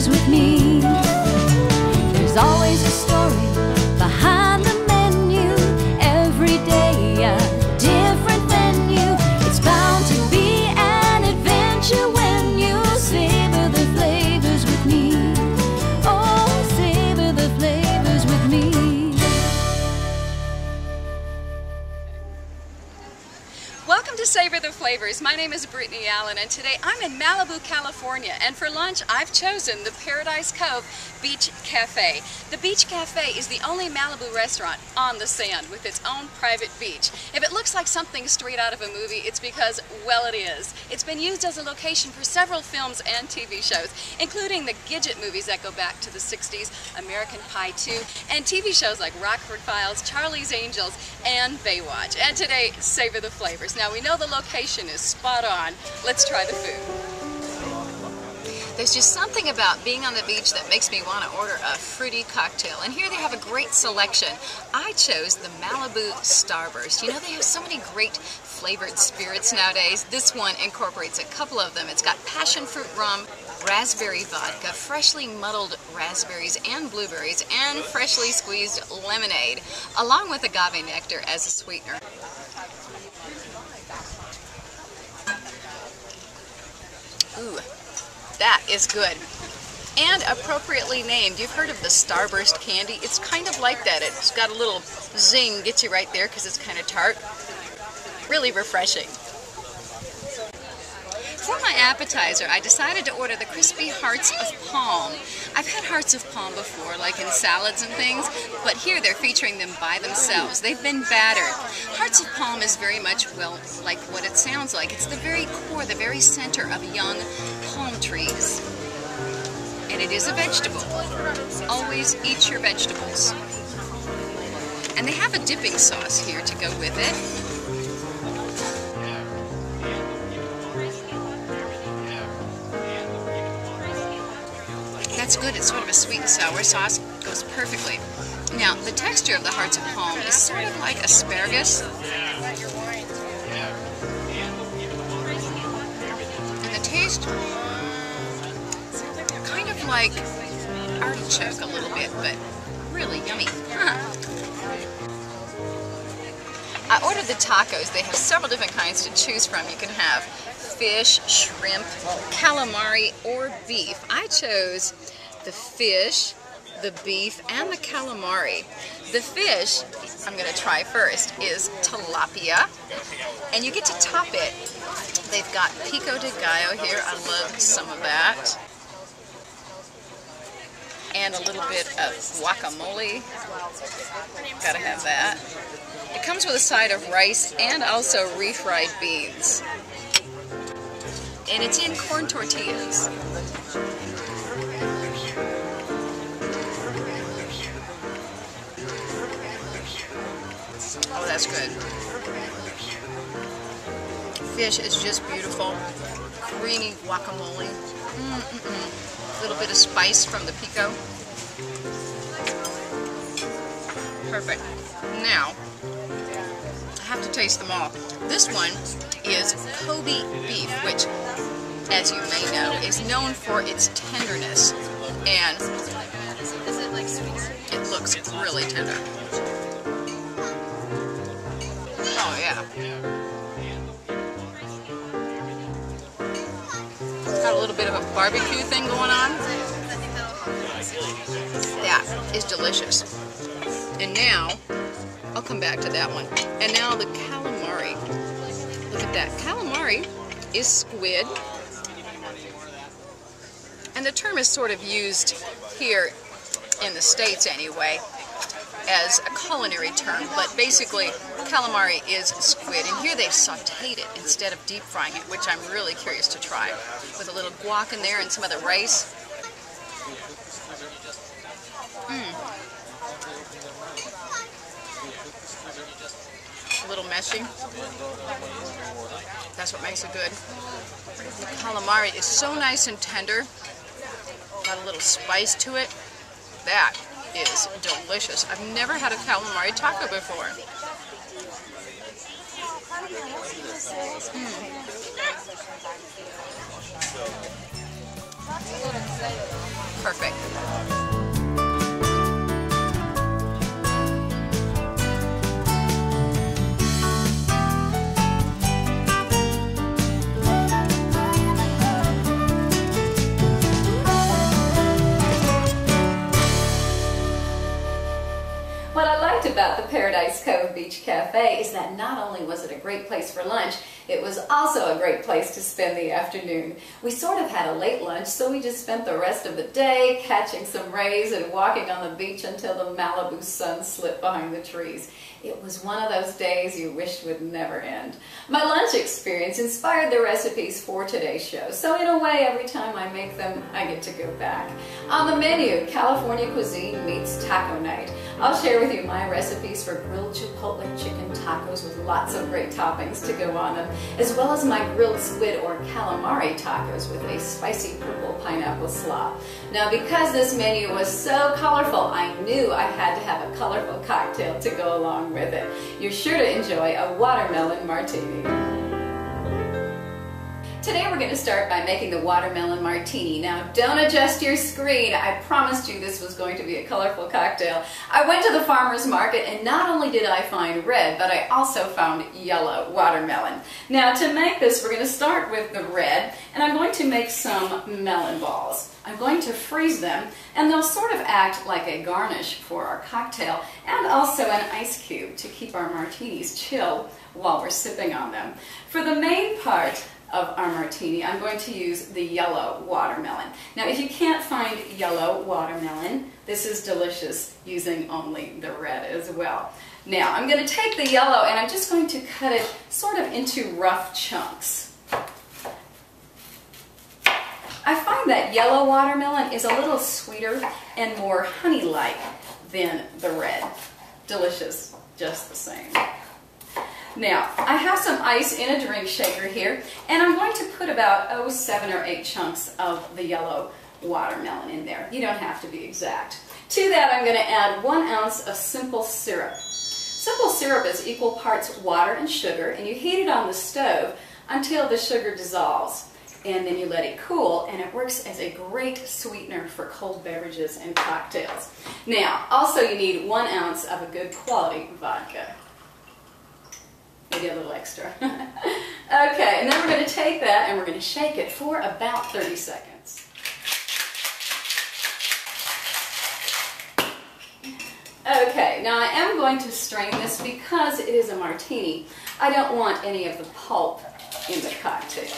flavors with me. There's always a story behind the menu. Every day a different venue. It's bound to be an adventure when you savor the flavors with me. Oh, savor the flavors with me. Welcome to Savor the Flavors. My name is Brittany Allyn, and today I'm in Malibu, California, and for lunch I've chosen the Paradise Cove Beach Cafe. The Beach Cafe is the only Malibu restaurant on the sand with its own private beach. If it looks like something straight out of a movie, it's because, well, it is. It's been used as a location for several films and TV shows, including the Gidget movies that go back to the 60s, American Pie 2, and TV shows like Rockford Files, Charlie's Angels, and Baywatch. And today, Savor the Flavors. Now, we know the location is spot on. Let's try the food. There's just something about being on the beach that makes me want to order a fruity cocktail. And here they have a great selection. I chose the Malibu Starburst. You know, they have so many great flavored spirits nowadays. This one incorporates a couple of them. It's got passion fruit rum, raspberry vodka, freshly muddled raspberries and blueberries, and freshly squeezed lemonade, along with agave nectar as a sweetener. Ooh, that is good. And appropriately named. You've heard of the Starburst candy? It's kind of like that. It's got a little zing, gets you right there because it's kind of tart. Really refreshing. For my appetizer, I decided to order the crispy hearts of palm. I've had hearts of palm before, like in salads and things, but here they're featuring them by themselves. They've been battered. Hearts of palm is very much, well, like what it sounds like. It's the very core, the very center of young palm trees. And it is a vegetable. Always eat your vegetables. And they have a dipping sauce here to go with it. That's good. It's sort of a sweet and sour sauce. Goes perfectly. Now, the texture of the hearts of palm is sort of like asparagus. And the taste, kind of like artichoke a little bit, but really yummy. I ordered the tacos. They have several different kinds to choose from. You can have fish, shrimp, calamari, or beef. I chose the fish, the beef, and the calamari. The fish, I'm going to try first, is tilapia, and you get to top it. They've got pico de gallo here. I love some of that. And a little bit of guacamole. Gotta have that. It comes with a side of rice and also refried beans. And it's in corn tortillas. Oh, that's good. Fish is just beautiful. Creamy guacamole. A little bit of spice from the pico. Perfect. Now, I have to taste them all. This one is Kobe beef, which, as you may know, is known for its tenderness, and it looks really tender. Oh yeah. Got a little bit of a barbecue thing going on. That is delicious. And now, I'll come back to that one. And now the calamari. Look at that. Calamari is squid. And the term is sort of used here in the States anyway as a culinary term, but basically calamari is squid. And here they've sauteed it instead of deep frying it, which I'm really curious to try. With a little guac in there and some of the rice. A little meshy. That's what makes it good. The calamari is so nice and tender. Got a little spice to it. That is delicious. I've never had a calamari taco before. Perfect. What I liked about the Paradise Cove Beach Cafe is that not only was it a great place for lunch, it was also a great place to spend the afternoon. We sort of had a late lunch, so we just spent the rest of the day catching some rays and walking on the beach until the Malibu sun slipped behind the trees. It was one of those days you wished would never end. My lunch experience inspired the recipes for today's show, so in a way, every time I make them, I get to go back. On the menu, California Cuisine meets Taco Night. I'll share with you my recipes for grilled Chipotle chicken tacos with lots of great toppings to go on them, as well as my grilled squid or calamari tacos with a spicy purple pineapple slaw. Now, because this menu was so colorful, I knew I had to have a colorful cocktail to go along with it. You're sure to enjoy a Watermelon Martini. Today we're going to start by making the Watermelon Martini. Now, don't adjust your screen. I promised you this was going to be a colorful cocktail. I went to the farmer's market and not only did I find red, but I also found yellow watermelon. Now, to make this, we're going to start with the red, and I'm going to make some melon balls. I'm going to freeze them, and they'll sort of act like a garnish for our cocktail, and also an ice cube to keep our martinis chill while we're sipping on them. For the main part of our martini, I'm going to use the yellow watermelon. Now, if you can't find yellow watermelon, this is delicious using only the red as well. Now, I'm going to take the yellow and I'm just going to cut it sort of into rough chunks. I find that yellow watermelon is a little sweeter and more honey-like than the red. Delicious, just the same. Now, I have some ice in a drink shaker here, and I'm going to put about 7 or 8 chunks of the yellow watermelon in there. You don't have to be exact. To that, I'm going to add 1 ounce of simple syrup. Simple syrup is equal parts water and sugar, and you heat it on the stove until the sugar dissolves. And then you let it cool, and it works as a great sweetener for cold beverages and cocktails. Now, also you need 1 ounce of a good quality vodka. Maybe a little extra. Okay, and then we're going to take that and we're going to shake it for about 30 seconds. Okay, now I am going to strain this because it is a martini. I don't want any of the pulp in the cocktail.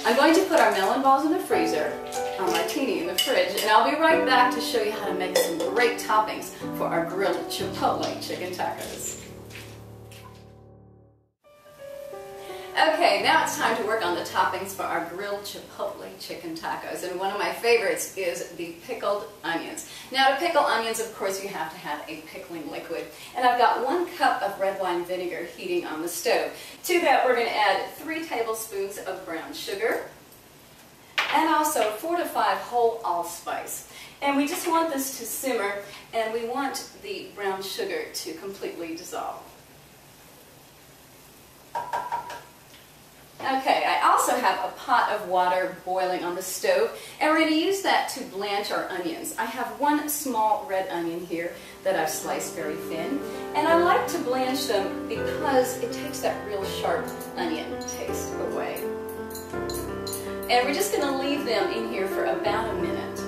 I'm going to put our melon balls in the freezer, our martini in the fridge, and I'll be right back to show you how to make some great toppings for our grilled Chipotle chicken tacos. Okay, now it's time to work on the toppings for our grilled Chipotle chicken tacos, and one of my favorites is the pickled onions. Now, to pickle onions, of course, you have to have a pickling liquid, and I've got 1 cup of red wine vinegar heating on the stove. To that, we're going to add 3 tablespoons of brown sugar, and also 4 to 5 whole allspice. And we just want this to simmer, and we want the brown sugar to completely dissolve. Okay, I also have a pot of water boiling on the stove, and we're going to use that to blanch our onions. I have 1 small red onion here that I've sliced very thin, and I like to blanch them because it takes that real sharp onion taste away. And we're just going to leave them in here for about a minute.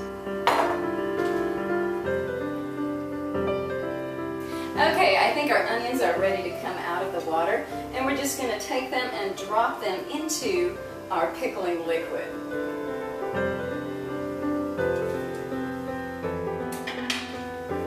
Okay, I think our onions are ready to come out of the water, and we're just going to take them and drop them into our pickling liquid.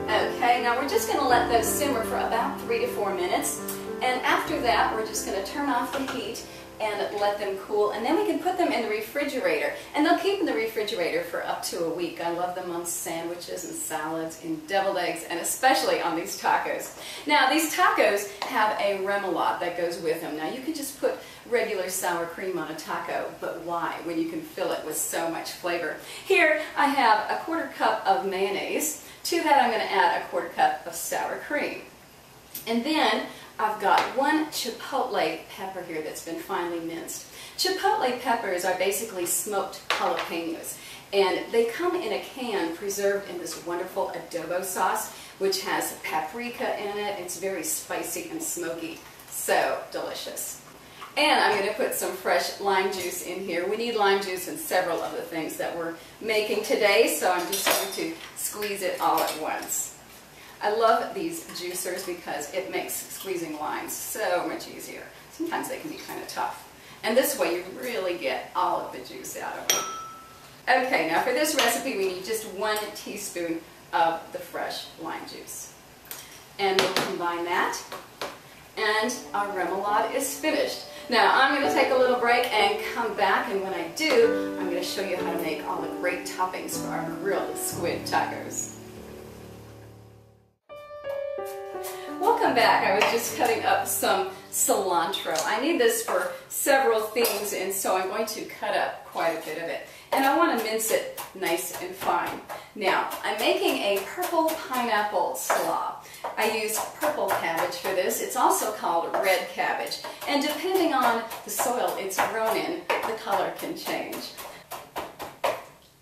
Okay, now we're just going to let those simmer for about 3 to 4 minutes, and after that we're just going to turn off the heat and let them cool, and then we can put them in the refrigerator, and they'll keep in the refrigerator for up to a week. I love them on sandwiches and salads and deviled eggs, and especially on these tacos. Now, these tacos have a remoulade that goes with them. Now, you can just put regular sour cream on a taco, but why when you can fill it with so much flavor? Here I have a 1/4 cup of mayonnaise. To that I'm going to add a 1/4 cup of sour cream. And then I've got 1 chipotle pepper here that's been finely minced. Chipotle peppers are basically smoked jalapenos, And they come in a can preserved in this wonderful adobo sauce, which has paprika in it. It's very spicy and smoky. So delicious. And I'm going to put some fresh lime juice in here. We need lime juice in several of the things that we're making today, so I'm just going to squeeze it all at once. I love these juicers because it makes squeezing limes so much easier. Sometimes they can be kind of tough. And this way you really get all of the juice out of them. Okay, now for this recipe we need just 1 teaspoon of the fresh lime juice. And we'll combine that. And our remoulade is finished. Now I'm going to take a little break and come back, and when I do, I'm going to show you how to make all the great toppings for our grilled squid tacos. Welcome back. I was just cutting up some cilantro. I need this for several things, and so I'm going to cut up quite a bit of it. And I want to mince it nice and fine. Now, I'm making a purple pineapple slaw. I use purple cabbage for this. It's also called red cabbage. And depending on the soil it's grown in, the color can change.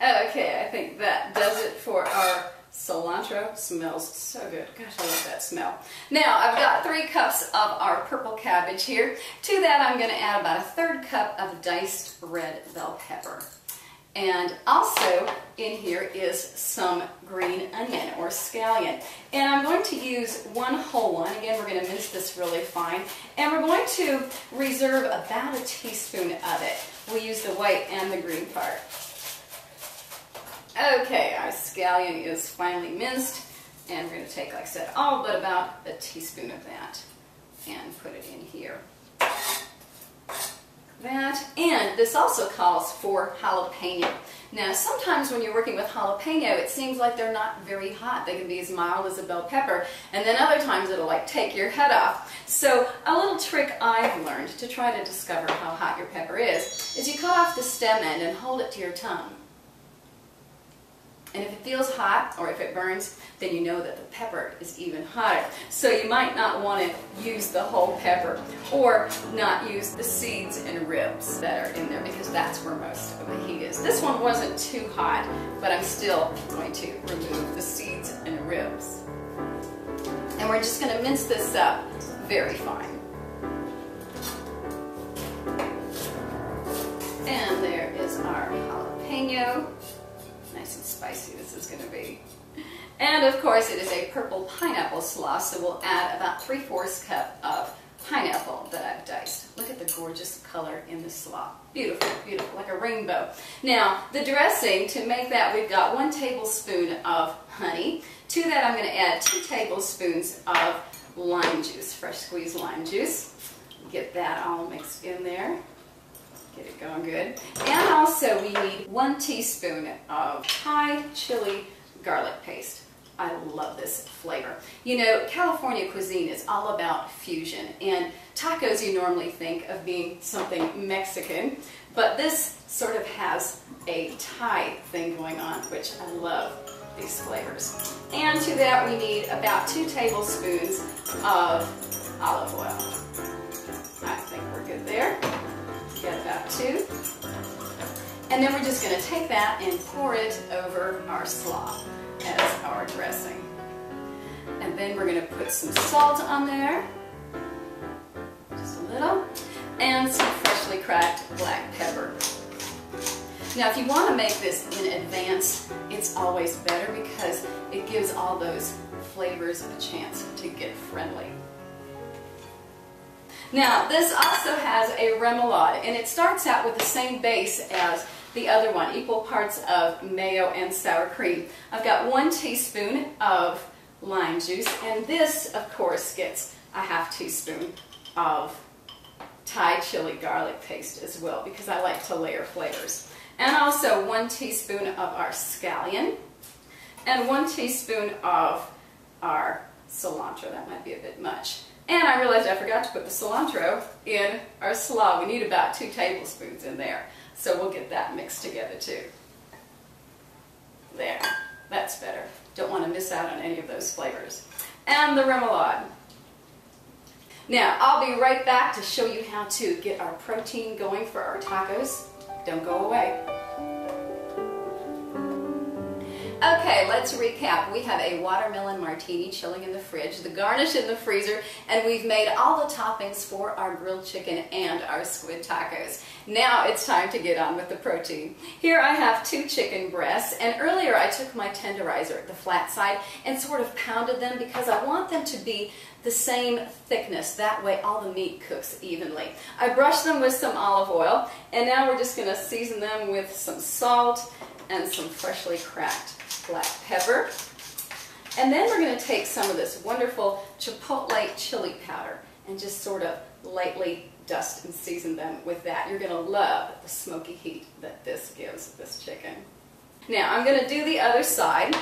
Okay, I think that does it for our cilantro. Smells so good. Gosh, I love that smell. Now, I've got 3 cups of our purple cabbage here. To that, I'm going to add about a 1/3 cup of diced red bell pepper. And also in here is some green onion or scallion. And I'm going to use 1 whole one. Again, we're going to mince this really fine. And we're going to reserve about a teaspoon of it. We'll use the white and the green part. Okay, our scallion is finely minced. And we're going to take, like I said, all but about a teaspoon of that and put it in here. That, and this also calls for jalapeno. Now, sometimes when you're working with jalapeno, it seems like they're not very hot. They can be as mild as a bell pepper, and then other times it'll like take your head off. So a little trick I've learned to try to discover how hot your pepper is you cut off the stem end and hold it to your tongue. And if it feels hot or if it burns, then you know that the pepper is even hotter. So you might not want to use the whole pepper or not use the seeds and ribs that are in there, because that's where most of the heat is. This one wasn't too hot, but I'm still going to remove the seeds and ribs. And we're just going to mince this up very fine. And there is our jalapeno. Nice and spicy this is going to be. And of course it is a purple pineapple slaw, so we'll add about 3/4 cup of pineapple that I've diced. Look at the gorgeous color in the slaw. Beautiful, beautiful, like a rainbow. Now, the dressing, to make that, we've got 1 tablespoon of honey. To that I'm going to add 2 tablespoons of lime juice, fresh squeezed lime juice. Get that all mixed in there. Get it going good. And also we need 1 teaspoon of Thai chili garlic paste. I love this flavor. You know, California cuisine is all about fusion, and tacos you normally think of being something Mexican, but this sort of has a Thai thing going on, which I love these flavors. And to that we need about 2 tablespoons of olive oil. I think we're good there. Get about 2. And then we're just going to take that and pour it over our slaw as our dressing. And then we're going to put some salt on there, just a little, and some freshly cracked black pepper. Now if you want to make this in advance, it's always better because it gives all those flavors a chance to get friendly. Now, this also has a remoulade, and it starts out with the same base as the other one, equal parts of mayo and sour cream. I've got 1 teaspoon of lime juice, and this, of course, gets a 1/2 teaspoon of Thai chili garlic paste as well, because I like to layer flavors. And also 1 teaspoon of our scallion, and 1 teaspoon of our cilantro. That might be a bit much. And I realized I forgot to put the cilantro in our slaw. We need about 2 tablespoons in there. So we'll get that mixed together too. There, that's better. Don't want to miss out on any of those flavors. And the remoulade. Now, I'll be right back to show you how to get our protein going for our tacos. Don't go away. Okay, let's recap. We have a watermelon martini chilling in the fridge, the garnish in the freezer, and we've made all the toppings for our grilled chicken and our squid tacos. Now it's time to get on with the protein. Here I have 2 chicken breasts, and earlier I took my tenderizer, the flat side, and sort of pounded them because I want them to be the same thickness. That way all the meat cooks evenly. I brushed them with some olive oil, and now we're just going to season them with some salt and some freshly cracked black pepper. And then we're going to take some of this wonderful Chipotle chili powder and just sort of lightly dust and season them with that. You're going to love the smoky heat that this gives this chicken. Now I'm going to do the other side,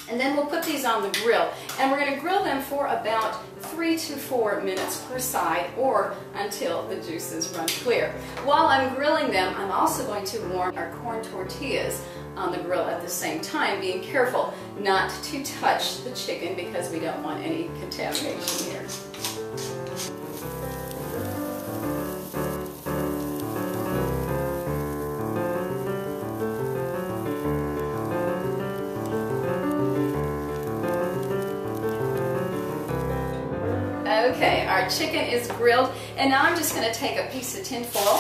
and then we'll put these on the grill, and we're going to grill them for about 3 to 4 minutes per side, or until the juices run clear. While I'm grilling them, I'm also going to warm our corn tortillas on the grill at the same time, being careful not to touch the chicken because we don't want any contamination here. Okay, our chicken is grilled, and now I'm just going to take a piece of tin foil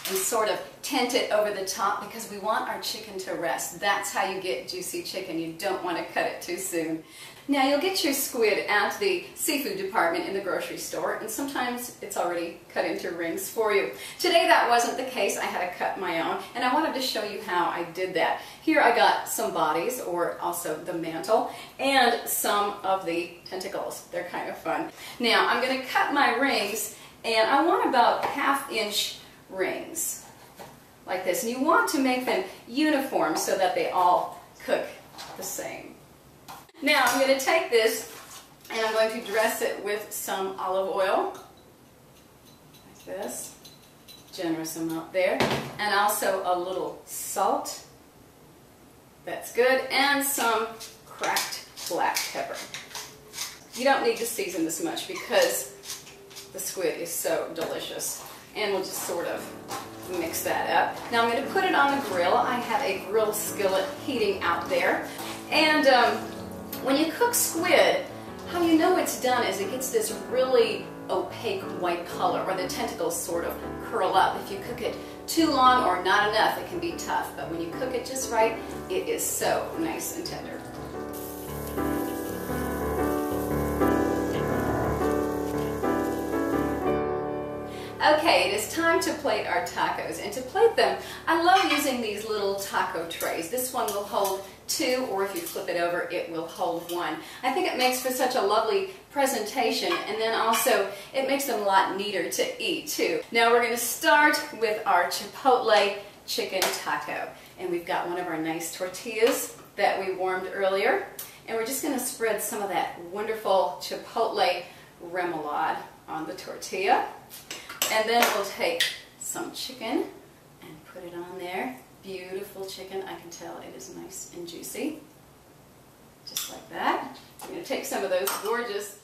and sort of tent it over the top because we want our chicken to rest. That's how you get juicy chicken. You don't want to cut it too soon. Now you'll get your squid at the seafood department in the grocery store, and sometimes it's already cut into rings for you. Today that wasn't the case. I had to cut my own, and I wanted to show you how I did that. Here I got some bodies, or also the mantle, and some of the tentacles. They're kind of fun. Now I'm going to cut my rings, and I want about 1/2 inch rings like this, and you want to make them uniform so that they all cook the same. Now I'm going to take this and I'm going to dress it with some olive oil like this, generous amount there, and also a little salt, that's good, and some cracked black pepper. You don't need to season this much because the squid is so delicious. And we'll just sort of mix that up. Now I'm going to put it on the grill. I have a grill skillet heating out there. And when you cook squid, how you know it's done is it gets this really opaque white color, or the tentacles sort of curl up. If you cook it too long or not enough, it can be tough. But when you cook it just right, it is so nice and tender. Okay, it is time to plate our tacos, and to plate them, I love using these little taco trays. This one will hold 2, or if you flip it over, it will hold 1. I think it makes for such a lovely presentation, and then also it makes them a lot neater to eat too. Now we're going to start with our Chipotle chicken taco, and we've got one of our nice tortillas that we warmed earlier, and we're just going to spread some of that wonderful Chipotle remoulade on the tortilla. And then we'll take some chicken and put it on there. Beautiful chicken. I can tell it is nice and juicy. Just like that. I'm going to take some of those gorgeous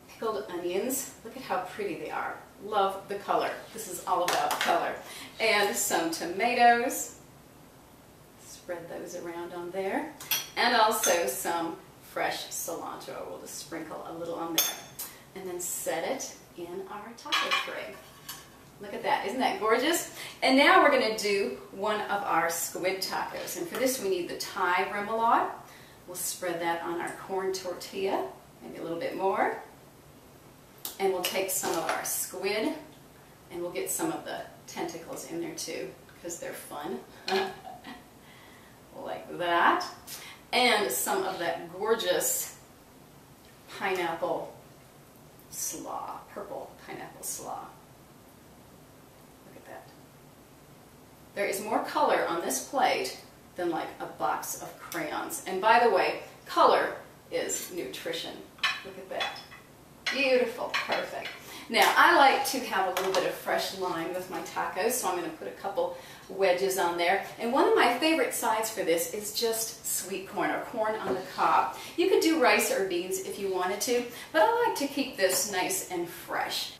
pickled onions. Look at how pretty they are. Love the color. This is all about color. And some tomatoes. Spread those around on there. And also some fresh cilantro. We'll just sprinkle a little on there. And then set it in our taco tray. Look at that, isn't that gorgeous? And now we're going to do one of our squid tacos. And for this we need the Thai remoulade. We'll spread that on our corn tortilla, maybe a little bit more. And we'll take some of our squid, and we'll get some of the tentacles in there too, because they're fun. Like that. And some of that gorgeous pineapple slaw, purple pineapple slaw. There is more color on this plate than like a box of crayons. And by the way, color is nutrition. Look at that. Beautiful. Perfect. Now, I like to have a little bit of fresh lime with my tacos, so I'm going to put a couple wedges on there. And one of my favorite sides for this is just sweet corn, or corn on the cob. You could do rice or beans if you wanted to, but I like to keep this nice and fresh.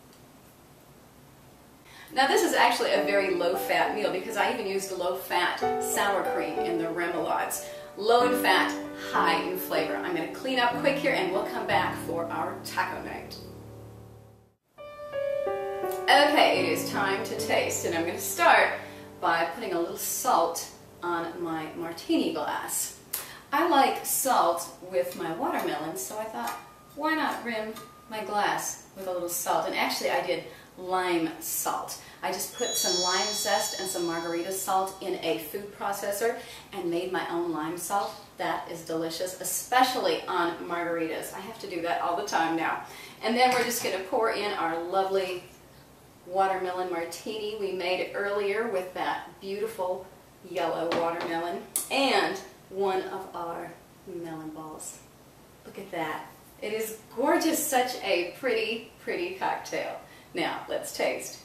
Now this is actually a very low-fat meal because I even used low-fat sour cream in the remoulades. Low in fat, high in flavor. I'm going to clean up quick here and we'll come back for our taco night. Okay, it is time to taste, and I'm going to start by putting a little salt on my martini glass. I like salt with my watermelon, so I thought, why not rim my glass with a little salt? And actually I did lime salt. I just put some lime zest and some margarita salt in a food processor and made my own lime salt. That is delicious, especially on margaritas. I have to do that all the time now. And then we're just going to pour in our lovely watermelon martini we made earlier with that beautiful yellow watermelon and one of our melon balls. Look at that. It is gorgeous, such a pretty, pretty cocktail. Now, let's taste.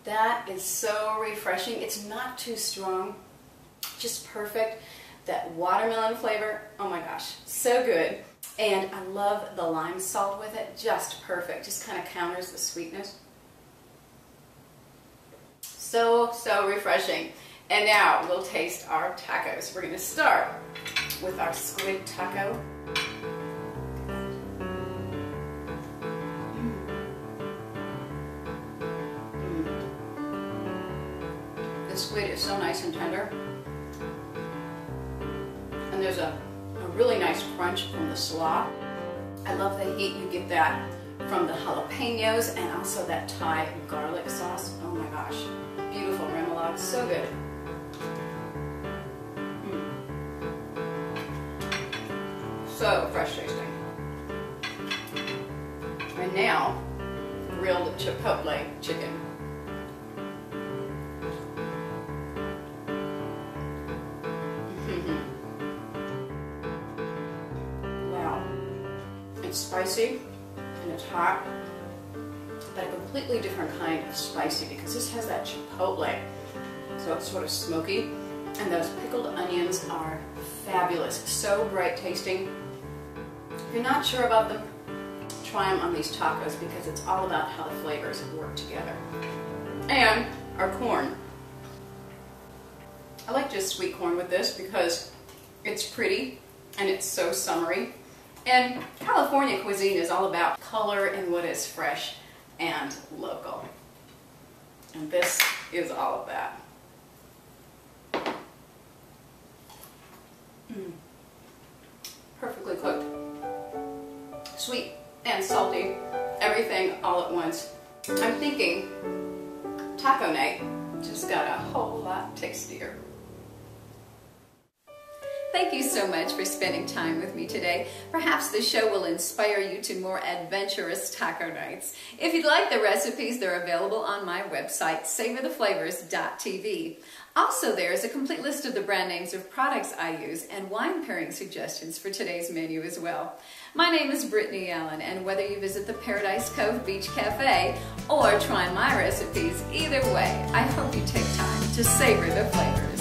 That is so refreshing. It's not too strong, just perfect. That watermelon flavor, oh my gosh, so good. And I love the lime salt with it, just perfect. Just kind of counters the sweetness. So, so refreshing. And now we'll taste our tacos. We're going to start with our squid taco. The squid is so nice and tender. And there's a really nice crunch from the slaw. I love the heat. You get that from the jalapenos and also that Thai garlic sauce. Oh my gosh. Beautiful remoulade. So good. So fresh tasting. And now, grilled Chipotle chicken. Wow. It's spicy and it's hot, but a completely different kind of spicy because this has that Chipotle. So it's sort of smoky. And those pickled onions are fabulous. So bright tasting. If you're not sure about them, try them on these tacos because it's all about how the flavors work together. And our corn. I like just sweet corn with this because it's pretty and it's so summery. And California cuisine is all about color and what is fresh and local. And this is all of that. Perfectly cooked. Sweet and salty, everything all at once. I'm thinking taco night just got a whole lot tastier. Thank you so much for spending time with me today. Perhaps the show will inspire you to more adventurous taco nights. If you'd like the recipes, they're available on my website, savortheflavors.tv. Also, there is a complete list of the brand names of products I use and wine pairing suggestions for today's menu as well. My name is Brittany Allyn, and whether you visit the Paradise Cove Beach Cafe or try my recipes, either way, I hope you take time to savor the flavors.